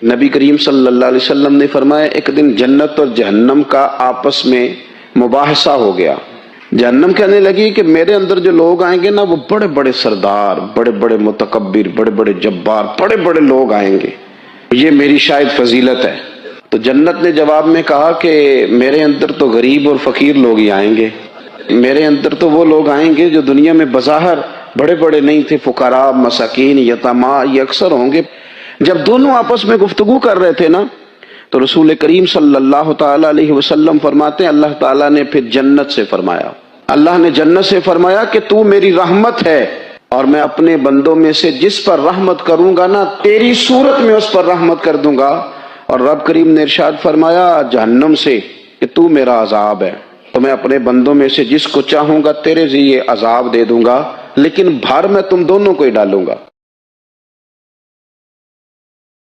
नबी करीम सल्लल्लाहु अलैहि वसल्लम ने फरमाया, एक दिन जन्नत और जहन्नम का आपस में मुबाहसा हो गया। जहन्नम कहने लगी कि मेरे अंदर जो लोग आएंगे ना, वो बड़े बड़े सरदार, बड़े बड़े मुतकब्बिर, बड़े बड़े जब्बार, बड़े बड़े लोग आएंगे, ये मेरी शायद फजीलत है। तो जन्नत ने जवाब में कहा कि मेरे अंदर तो गरीब और फकीर लोग ही आएंगे, मेरे अंदर तो वो लोग आएंगे जो दुनिया में बज़ाहिर बड़े बड़े नहीं थे, फुकरा, मसाकीन, यतामा, ये अक्सर होंगे। जब दोनों आपस में गुफ्तगू कर रहे थे ना, तो रसूल करीम सल्लल्लाहु ताला अलैहि वसल्लम फरमाते हैं, अल्लाह ताला ने फिर जन्नत से फरमाया, अल्लाह ने जन्नत से फरमाया कि तू मेरी रहमत है और मैं अपने बंदों में से जिस पर रहमत करूंगा ना, तेरी सूरत में उस पर रहमत कर दूंगा। और रब करीम ने इरशाद फरमाया जहन्नम से कि तू मेरा अजाब है, तो मैं अपने बंदों में से जिसको चाहूंगा तेरे ज़रिए अजाब दे दूंगा, लेकिन भर मैं तुम दोनों को ही डालूंगा।